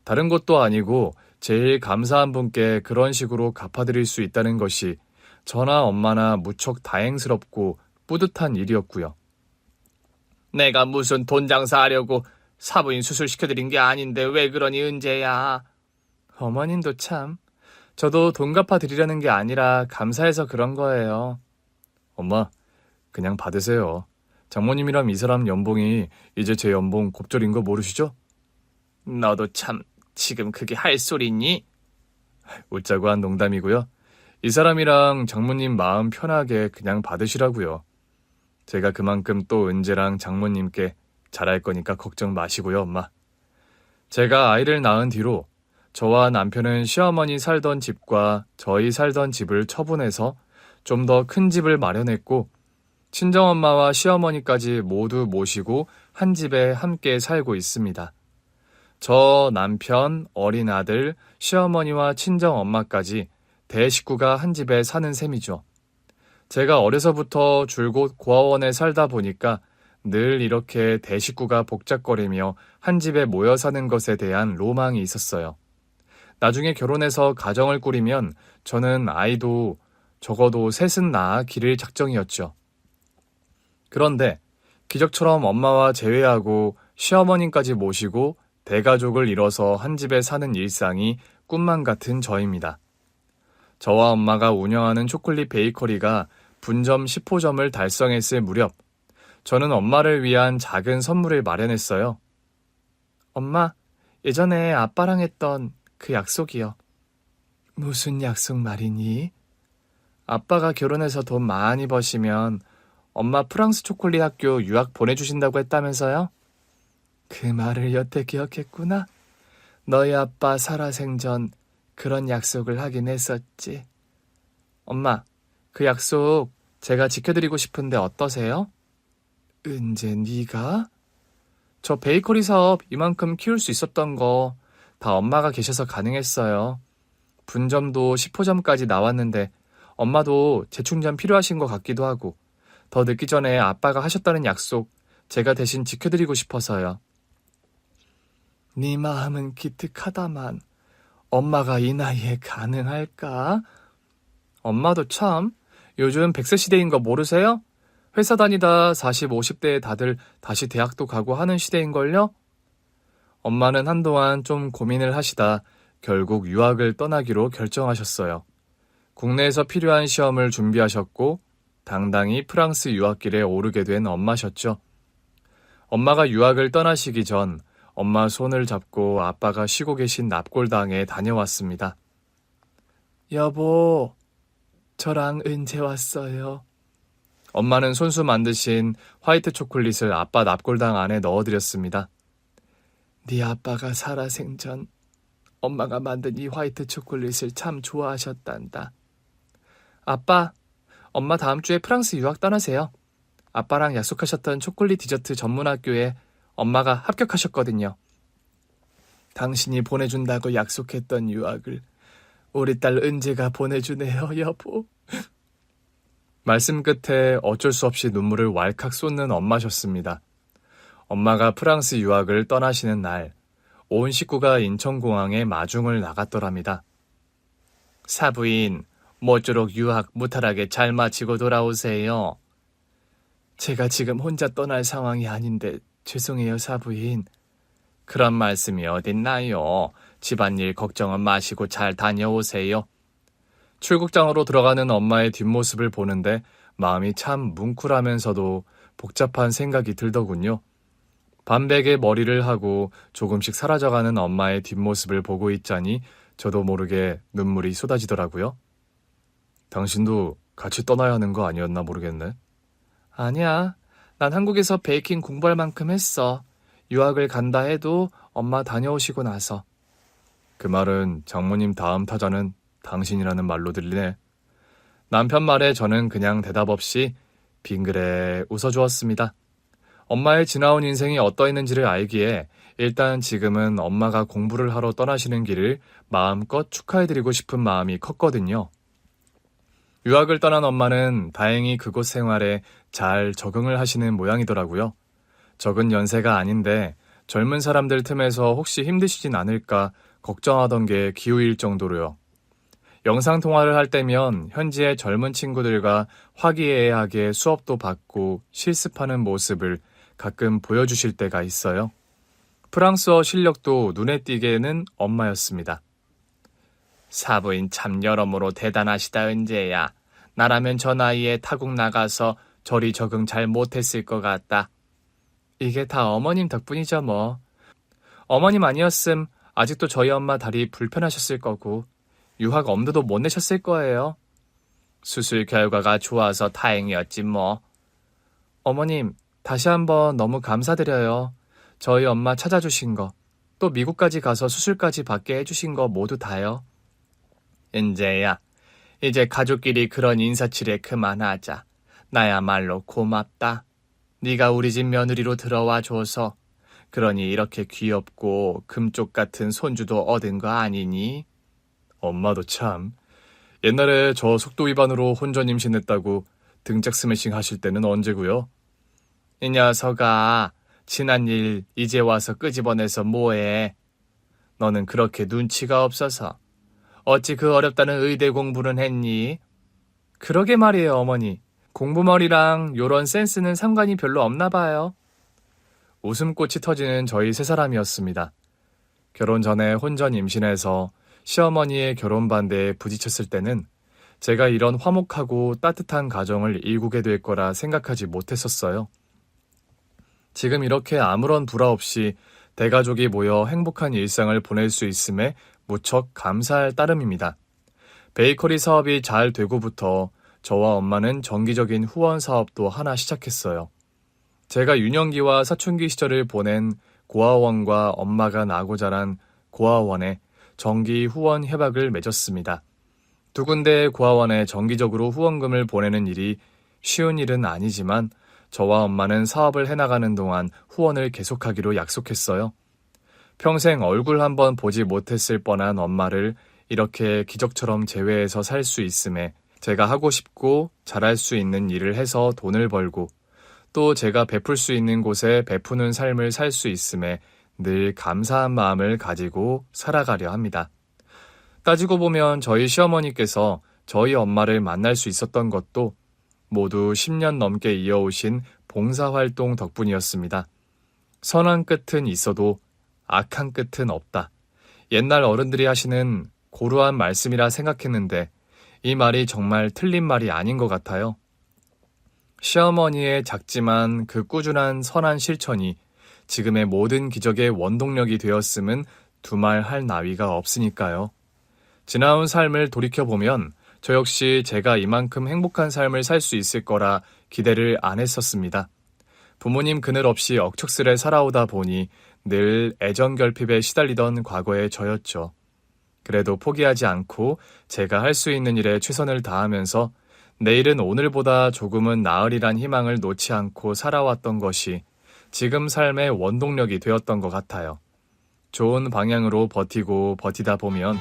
다른 것도 아니고 제일 감사한 분께 그런 식으로 갚아드릴 수 있다는 것이 저나 엄마나 무척 다행스럽고 뿌듯한 일이었고요. 내가 무슨 돈 장사하려고 사부인 수술 시켜드린 게 아닌데 왜 그러니 은재야? 어머님도 참. 저도 돈 갚아드리려는 게 아니라 감사해서 그런 거예요. 엄마, 그냥 받으세요. 장모님이랑 이 사람 연봉이 이제 제 연봉 곱절인 거 모르시죠? 너도 참 지금 그게 할 소리니? 웃자고 한 농담이고요. 이 사람이랑 장모님 마음 편하게 그냥 받으시라고요. 제가 그만큼 또 은재랑 장모님께 잘할 거니까 걱정 마시고요, 엄마. 제가 아이를 낳은 뒤로 저와 남편은 시어머니 살던 집과 저희 살던 집을 처분해서 좀 더 큰 집을 마련했고 친정엄마와 시어머니까지 모두 모시고 한 집에 함께 살고 있습니다. 저, 남편, 어린 아들, 시어머니와 친정엄마까지 대식구가 한 집에 사는 셈이죠. 제가 어려서부터 줄곧 고아원에 살다 보니까 늘 이렇게 대식구가 복잡거리며 한 집에 모여 사는 것에 대한 로망이 있었어요. 나중에 결혼해서 가정을 꾸리면 저는 아이도 적어도 셋은 낳아 기를 작정이었죠. 그런데 기적처럼 엄마와 재회하고 시어머님까지 모시고 대가족을 이뤄서 한 집에 사는 일상이 꿈만 같은 저입니다. 저와 엄마가 운영하는 초콜릿 베이커리가 분점 10호점을 달성했을 무렵 저는 엄마를 위한 작은 선물을 마련했어요. 엄마, 예전에 아빠랑 했던 그 약속이요. 무슨 약속 말이니? 아빠가 결혼해서 돈 많이 버시면 엄마 프랑스 초콜릿 학교 유학 보내주신다고 했다면서요? 그 말을 여태 기억했구나. 너희 아빠 살아생전 그런 약속을 하긴 했었지. 엄마, 그 약속 제가 지켜드리고 싶은데 어떠세요? 은재 네가? 저 베이커리 사업 이만큼 키울 수 있었던 거 다 엄마가 계셔서 가능했어요. 분점도 10호점까지 나왔는데 엄마도 재충전 필요하신 것 같기도 하고 더 늦기 전에 아빠가 하셨다는 약속 제가 대신 지켜드리고 싶어서요. 네 마음은 기특하다만 엄마가 이 나이에 가능할까? 엄마도 참 요즘 100세 시대인 거 모르세요? 회사 다니다 40, 50대에 다들 다시 대학도 가고 하는 시대인걸요? 엄마는 한동안 좀 고민을 하시다 결국 유학을 떠나기로 결정하셨어요. 국내에서 필요한 시험을 준비하셨고 당당히 프랑스 유학길에 오르게 된 엄마셨죠. 엄마가 유학을 떠나시기 전 엄마 손을 잡고 아빠가 쉬고 계신 납골당에 다녀왔습니다. 여보, 저랑 은재 왔어요. 엄마는 손수 만드신 화이트 초콜릿을 아빠 납골당 안에 넣어드렸습니다. 네 아빠가 살아생전 엄마가 만든 이 화이트 초콜릿을 참 좋아하셨단다. 아빠, 엄마 다음 주에 프랑스 유학 떠나세요. 아빠랑 약속하셨던 초콜릿 디저트 전문 학교에 엄마가 합격하셨거든요. 당신이 보내준다고 약속했던 유학을 우리 딸 은재가 보내주네요, 여보. 말씀 끝에 어쩔 수 없이 눈물을 왈칵 쏟는 엄마셨습니다. 엄마가 프랑스 유학을 떠나시는 날, 온 식구가 인천공항에 마중을 나갔더랍니다. 사부인, 모쪼록 유학 무탈하게 잘 마치고 돌아오세요. 제가 지금 혼자 떠날 상황이 아닌데 죄송해요, 사부인. 그런 말씀이 어딨나요? 집안일 걱정은 마시고 잘 다녀오세요. 출국장으로 들어가는 엄마의 뒷모습을 보는데 마음이 참 뭉클하면서도 복잡한 생각이 들더군요. 반백의 머리를 하고 조금씩 사라져가는 엄마의 뒷모습을 보고 있자니 저도 모르게 눈물이 쏟아지더라고요. 당신도 같이 떠나야 하는 거 아니었나 모르겠네. 아니야. 난 한국에서 베이킹 공부할 만큼 했어. 유학을 간다 해도 엄마 다녀오시고 나서. 그 말은 장모님 다음 타자는 당신이라는 말로 들리네. 남편 말에 저는 그냥 대답 없이 빙그레 웃어주었습니다. 엄마의 지나온 인생이 어떠했는지를 알기에 일단 지금은 엄마가 공부를 하러 떠나시는 길을 마음껏 축하해드리고 싶은 마음이 컸거든요. 유학을 떠난 엄마는 다행히 그곳 생활에 잘 적응을 하시는 모양이더라고요. 적은 연세가 아닌데 젊은 사람들 틈에서 혹시 힘드시진 않을까 걱정하던 게 기우일 정도로요. 영상통화를 할 때면 현지의 젊은 친구들과 화기애애하게 수업도 받고 실습하는 모습을 가끔 보여주실 때가 있어요. 프랑스어 실력도 눈에 띄게는 엄마였습니다. 사부인 참 여러모로 대단하시다, 은재야. 나라면 저 나이에 타국 나가서 저리 적응 잘 못했을 것 같다. 이게 다 어머님 덕분이죠 뭐. 어머님 아니었음 아직도 저희 엄마 다리 불편하셨을 거고 유학 엄두도 못 내셨을 거예요. 수술 결과가 좋아서 다행이었지 뭐. 어머님, 다시 한번 너무 감사드려요. 저희 엄마 찾아주신 거, 또 미국까지 가서 수술까지 받게 해주신 거 모두 다요. 은재야, 이제 가족끼리 그런 인사치레 그만하자. 나야말로 고맙다. 네가 우리 집 며느리로 들어와 줘서. 그러니 이렇게 귀엽고 금쪽 같은 손주도 얻은 거 아니니? 엄마도 참. 옛날에 저 속도 위반으로 혼전 임신했다고 등짝 스매싱 하실 때는 언제고요? 이 녀석아, 지난 일 이제 와서 끄집어내서 뭐해? 너는 그렇게 눈치가 없어서 어찌 그 어렵다는 의대 공부는 했니? 그러게 말이에요, 어머니. 공부머리랑 요런 센스는 상관이 별로 없나 봐요. 웃음꽃이 터지는 저희 세 사람이었습니다. 결혼 전에 혼전 임신해서 시어머니의 결혼 반대에 부딪혔을 때는 제가 이런 화목하고 따뜻한 가정을 일구게 될 거라 생각하지 못했었어요. 지금 이렇게 아무런 불화 없이 대가족이 모여 행복한 일상을 보낼 수 있음에 무척 감사할 따름입니다. 베이커리 사업이 잘 되고부터 저와 엄마는 정기적인 후원 사업도 하나 시작했어요. 제가 유년기와 사춘기 시절을 보낸 고아원과 엄마가 나고 자란 고아원에 정기 후원 협약을 맺었습니다. 두 군데의 고아원에 정기적으로 후원금을 보내는 일이 쉬운 일은 아니지만 저와 엄마는 사업을 해나가는 동안 후원을 계속하기로 약속했어요. 평생 얼굴 한번 보지 못했을 뻔한 엄마를 이렇게 기적처럼 재회해서 살 수 있음에 제가 하고 싶고 잘할 수 있는 일을 해서 돈을 벌고 또 제가 베풀 수 있는 곳에 베푸는 삶을 살 수 있음에 늘 감사한 마음을 가지고 살아가려 합니다. 따지고 보면 저희 시어머니께서 저희 엄마를 만날 수 있었던 것도 모두 10년 넘게 이어오신 봉사활동 덕분이었습니다. 선한 끝은 있어도 악한 끝은 없다. 옛날 어른들이 하시는 고루한 말씀이라 생각했는데 이 말이 정말 틀린 말이 아닌 것 같아요. 시어머니의 작지만 그 꾸준한 선한 실천이 지금의 모든 기적의 원동력이 되었음은 두말 할 나위가 없으니까요. 지나온 삶을 돌이켜보면 저 역시 제가 이만큼 행복한 삶을 살 수 있을 거라 기대를 안 했었습니다. 부모님 그늘 없이 억척스레 살아오다 보니 늘 애정결핍에 시달리던 과거의 저였죠. 그래도 포기하지 않고 제가 할 수 있는 일에 최선을 다하면서 내일은 오늘보다 조금은 나으리란 희망을 놓지 않고 살아왔던 것이 지금 삶의 원동력이 되었던 것 같아요. 좋은 방향으로 버티고 버티다 보면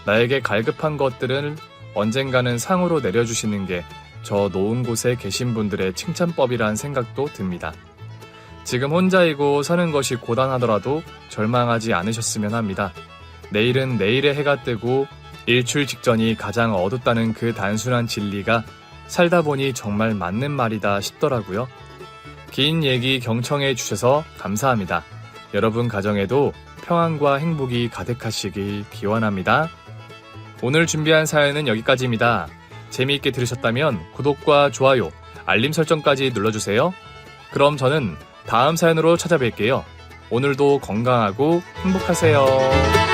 나에게 갈급한 것들을 언젠가는 상으로 내려주시는 게 저 놓은 곳에 계신 분들의 칭찬법이란 생각도 듭니다. 지금 혼자이고 사는 것이 고단하더라도 절망하지 않으셨으면 합니다. 내일은 내일의 해가 뜨고 일출 직전이 가장 어둡다는 그 단순한 진리가 살다 보니 정말 맞는 말이다 싶더라고요. 긴 얘기 경청해 주셔서 감사합니다. 여러분 가정에도 평안과 행복이 가득하시길 기원합니다. 오늘 준비한 사연은 여기까지입니다. 재미있게 들으셨다면 구독과 좋아요, 알림 설정까지 눌러주세요. 그럼 저는 다음 사연으로 찾아뵐게요. 오늘도 건강하고 행복하세요.